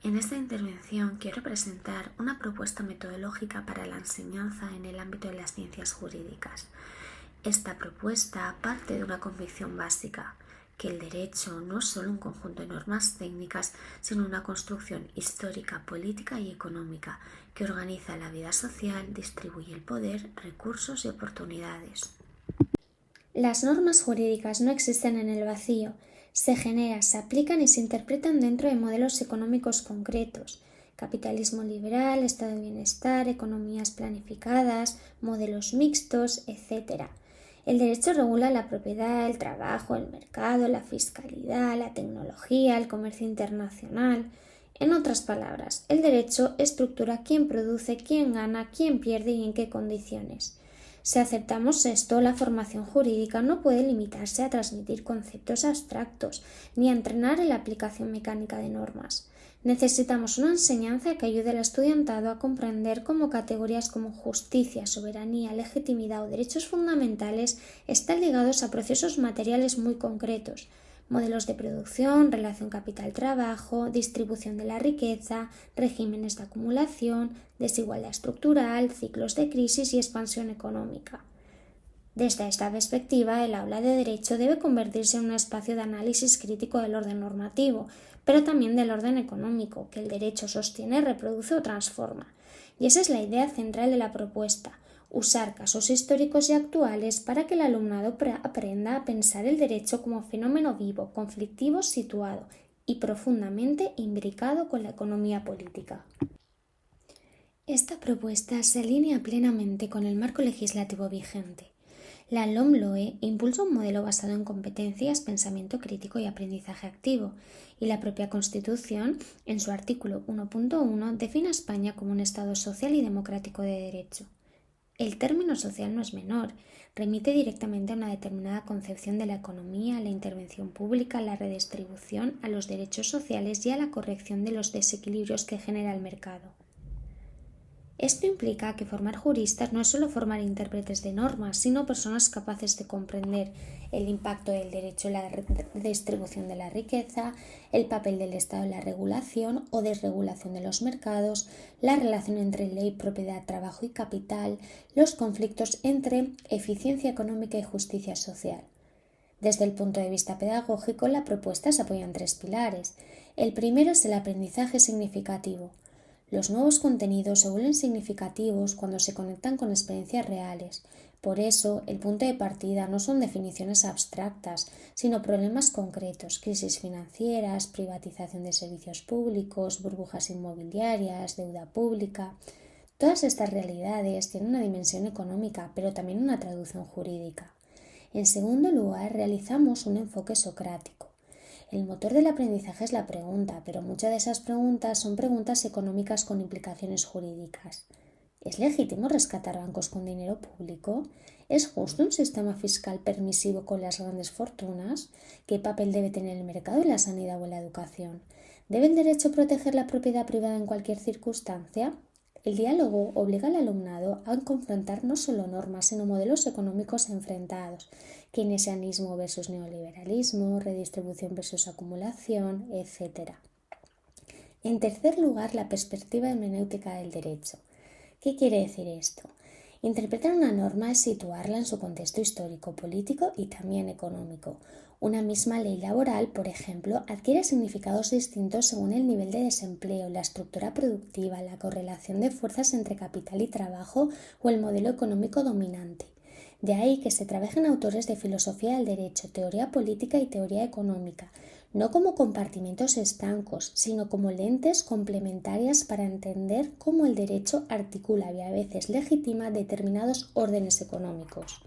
En esta intervención quiero presentar una propuesta metodológica para la enseñanza en el ámbito de las ciencias jurídicas. Esta propuesta parte de una convicción básica, que el derecho no es solo un conjunto de normas técnicas, sino una construcción histórica, política y económica que organiza la vida social, distribuye el poder, recursos y oportunidades. Las normas jurídicas no existen en el vacío, se generan, se aplican y se interpretan dentro de modelos económicos concretos: capitalismo liberal, estado de bienestar, economías planificadas, modelos mixtos, etc. El derecho regula la propiedad, el trabajo, el mercado, la fiscalidad, la tecnología, el comercio internacional. En otras palabras, el derecho estructura quién produce, quién gana, quién pierde y en qué condiciones. Si aceptamos esto, la formación jurídica no puede limitarse a transmitir conceptos abstractos ni a entrenar en la aplicación mecánica de normas. Necesitamos una enseñanza que ayude al estudiantado a comprender cómo categorías como justicia, soberanía, legitimidad o derechos fundamentales están ligados a procesos materiales muy concretos: modelos de producción, relación capital-trabajo, distribución de la riqueza, regímenes de acumulación, desigualdad estructural, ciclos de crisis y expansión económica. Desde esta perspectiva, el aula de Derecho debe convertirse en un espacio de análisis crítico del orden normativo, pero también del orden económico, que el derecho sostiene, reproduce o transforma. Y esa es la idea central de la propuesta: usar casos históricos y actuales para que el alumnado aprenda a pensar el derecho como fenómeno vivo, conflictivo, situado y profundamente imbricado con la economía política. Esta propuesta se alinea plenamente con el marco legislativo vigente. La LOMLOE impulsa un modelo basado en competencias, pensamiento crítico y aprendizaje activo, y la propia Constitución, en su artículo 1.1, define a España como un Estado social y democrático de derecho. El término social no es menor, remite directamente a una determinada concepción de la economía, a la intervención pública, a la redistribución, a los derechos sociales y a la corrección de los desequilibrios que genera el mercado. Esto implica que formar juristas no es solo formar intérpretes de normas, sino personas capaces de comprender el impacto del derecho en la distribución de la riqueza, el papel del Estado en la regulación o desregulación de los mercados, la relación entre ley, propiedad, trabajo y capital, los conflictos entre eficiencia económica y justicia social. Desde el punto de vista pedagógico, la propuesta se apoya en 3 pilares. El primero es el aprendizaje significativo. Los nuevos contenidos se vuelven significativos cuando se conectan con experiencias reales. Por eso, el punto de partida no son definiciones abstractas, sino problemas concretos: crisis financieras, privatización de servicios públicos, burbujas inmobiliarias, deuda pública. Todas estas realidades tienen una dimensión económica, pero también una traducción jurídica. En segundo lugar, realizamos un enfoque socrático. El motor del aprendizaje es la pregunta, pero muchas de esas preguntas son preguntas económicas con implicaciones jurídicas. ¿Es legítimo rescatar bancos con dinero público? ¿Es justo un sistema fiscal permisivo con las grandes fortunas? ¿Qué papel debe tener el mercado en la sanidad o en la educación? ¿Debe el derecho proteger la propiedad privada en cualquier circunstancia? El diálogo obliga al alumnado a confrontar no solo normas, sino modelos económicos enfrentados: keynesianismo versus neoliberalismo, redistribución versus acumulación, etc. En tercer lugar, la perspectiva hermenéutica del derecho. ¿Qué quiere decir esto? Interpretar una norma es situarla en su contexto histórico, político y también económico. Una misma ley laboral, por ejemplo, adquiere significados distintos según el nivel de desempleo, la estructura productiva, la correlación de fuerzas entre capital y trabajo o el modelo económico dominante. De ahí que se trabajen autores de filosofía del derecho, teoría política y teoría económica, no como compartimentos estancos, sino como lentes complementarias para entender cómo el derecho articula y a veces legitima determinados órdenes económicos.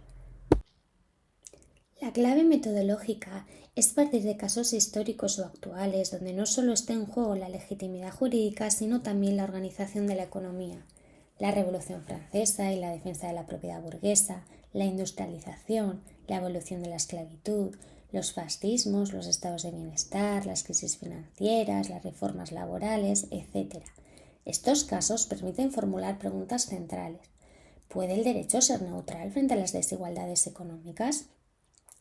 La clave metodológica es partir de casos históricos o actuales donde no solo esté en juego la legitimidad jurídica, sino también la organización de la economía. La Revolución Francesa y la defensa de la propiedad burguesa, la industrialización, la evolución de la esclavitud, los fascismos, los estados de bienestar, las crisis financieras, las reformas laborales, etc. Estos casos permiten formular preguntas centrales. ¿Puede el derecho ser neutral frente a las desigualdades económicas?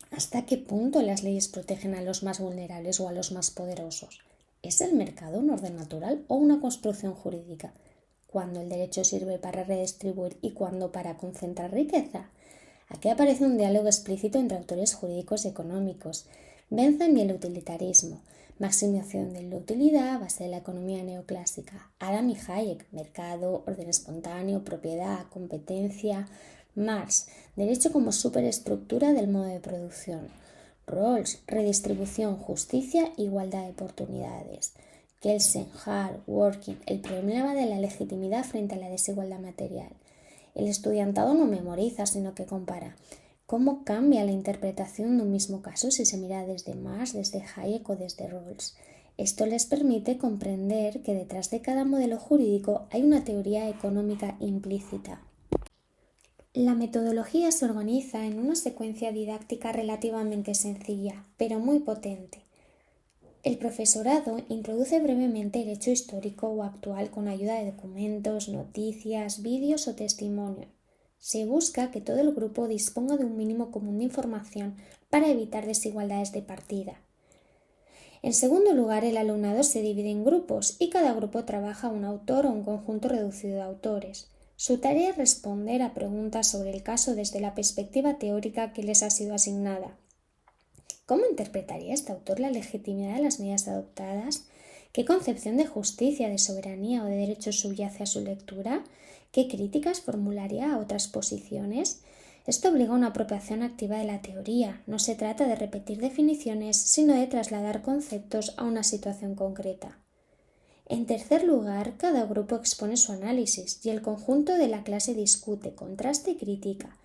¿Hasta qué punto las leyes protegen a los más vulnerables o a los más poderosos? ¿Es el mercado un orden natural o una construcción jurídica? ¿Cuándo el derecho sirve para redistribuir y cuándo para concentrar riqueza? Aquí aparece un diálogo explícito entre autores jurídicos y económicos. Bentham y el utilitarismo. Maximización de la utilidad, base de la economía neoclásica. Adam y Hayek, mercado, orden espontáneo, propiedad, competencia. Marx, derecho como superestructura del modo de producción. Rawls, redistribución, justicia, igualdad de oportunidades. Kelsen, Hart, Working, el problema de la legitimidad frente a la desigualdad material. El estudiantado no memoriza, sino que compara. ¿Cómo cambia la interpretación de un mismo caso si se mira desde Marx, desde Hayek o desde Rawls? Esto les permite comprender que detrás de cada modelo jurídico hay una teoría económica implícita. La metodología se organiza en una secuencia didáctica relativamente sencilla, pero muy potente. El profesorado introduce brevemente el hecho histórico o actual con ayuda de documentos, noticias, vídeos o testimonios. Se busca que todo el grupo disponga de un mínimo común de información para evitar desigualdades de partida. En segundo lugar, el alumnado se divide en grupos y cada grupo trabaja un autor o un conjunto reducido de autores. Su tarea es responder a preguntas sobre el caso desde la perspectiva teórica que les ha sido asignada. ¿Cómo interpretaría este autor la legitimidad de las medidas adoptadas? ¿Qué concepción de justicia, de soberanía o de derechos subyace a su lectura? ¿Qué críticas formularía a otras posiciones? Esto obliga a una apropiación activa de la teoría. No se trata de repetir definiciones, sino de trasladar conceptos a una situación concreta. En tercer lugar, cada grupo expone su análisis y el conjunto de la clase discute, contrasta y critica.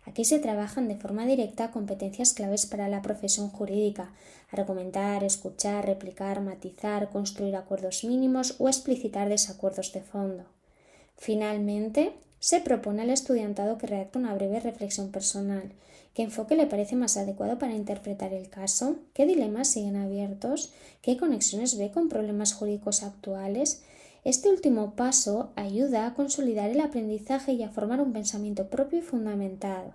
Aquí se trabajan de forma directa competencias claves para la profesión jurídica: argumentar, escuchar, replicar, matizar, construir acuerdos mínimos o explicitar desacuerdos de fondo. Finalmente, se propone al estudiantado que redacte una breve reflexión personal. ¿Qué enfoque le parece más adecuado para interpretar el caso? ¿Qué dilemas siguen abiertos? ¿Qué conexiones ve con problemas jurídicos actuales? Este último paso ayuda a consolidar el aprendizaje y a formar un pensamiento propio y fundamentado.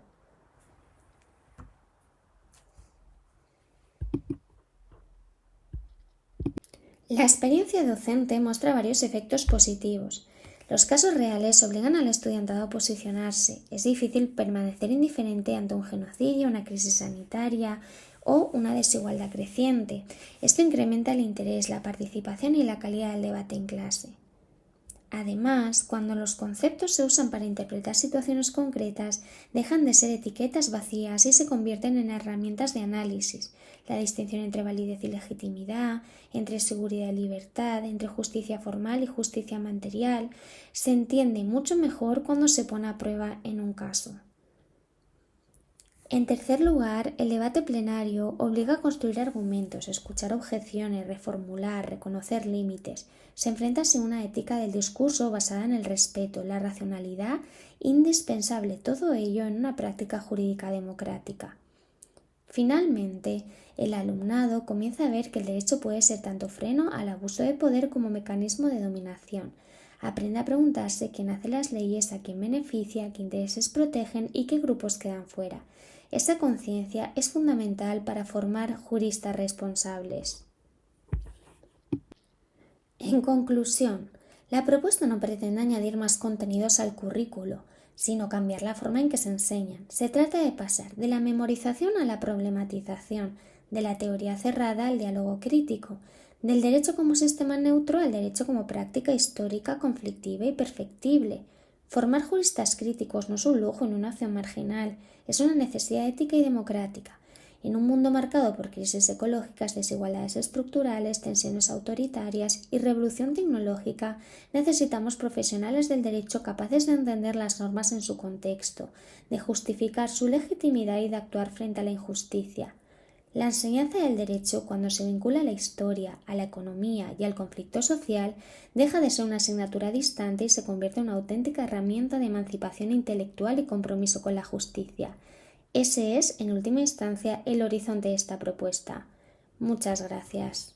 La experiencia docente muestra varios efectos positivos. Los casos reales obligan al estudiantado a posicionarse. Es difícil permanecer indiferente ante un genocidio, una crisis sanitaria o una desigualdad creciente. Esto incrementa el interés, la participación y la calidad del debate en clase. Además, cuando los conceptos se usan para interpretar situaciones concretas, dejan de ser etiquetas vacías y se convierten en herramientas de análisis. La distinción entre validez y legitimidad, entre seguridad y libertad, entre justicia formal y justicia material, se entiende mucho mejor cuando se pone a prueba en un caso. En tercer lugar, el debate plenario obliga a construir argumentos, escuchar objeciones, reformular, reconocer límites. Se enfrenta así a una ética del discurso basada en el respeto, la racionalidad, indispensable todo ello en una práctica jurídica democrática. Finalmente, el alumnado comienza a ver que el derecho puede ser tanto freno al abuso de poder como mecanismo de dominación. Aprende a preguntarse quién hace las leyes, a quién beneficia, qué intereses protegen y qué grupos quedan fuera. Esa conciencia es fundamental para formar juristas responsables. En conclusión, la propuesta no pretende añadir más contenidos al currículo, sino cambiar la forma en que se enseñan. Se trata de pasar de la memorización a la problematización, de la teoría cerrada al diálogo crítico, del derecho como sistema neutro al derecho como práctica histórica, conflictiva y perfectible. Formar juristas críticos no es un lujo ni una acción marginal, es una necesidad ética y democrática. En un mundo marcado por crisis ecológicas, desigualdades estructurales, tensiones autoritarias y revolución tecnológica, necesitamos profesionales del derecho capaces de entender las normas en su contexto, de justificar su legitimidad y de actuar frente a la injusticia. La enseñanza del derecho, cuando se vincula a la historia, a la economía y al conflicto social, deja de ser una asignatura distante y se convierte en una auténtica herramienta de emancipación intelectual y compromiso con la justicia. Ese es, en última instancia, el horizonte de esta propuesta. Muchas gracias.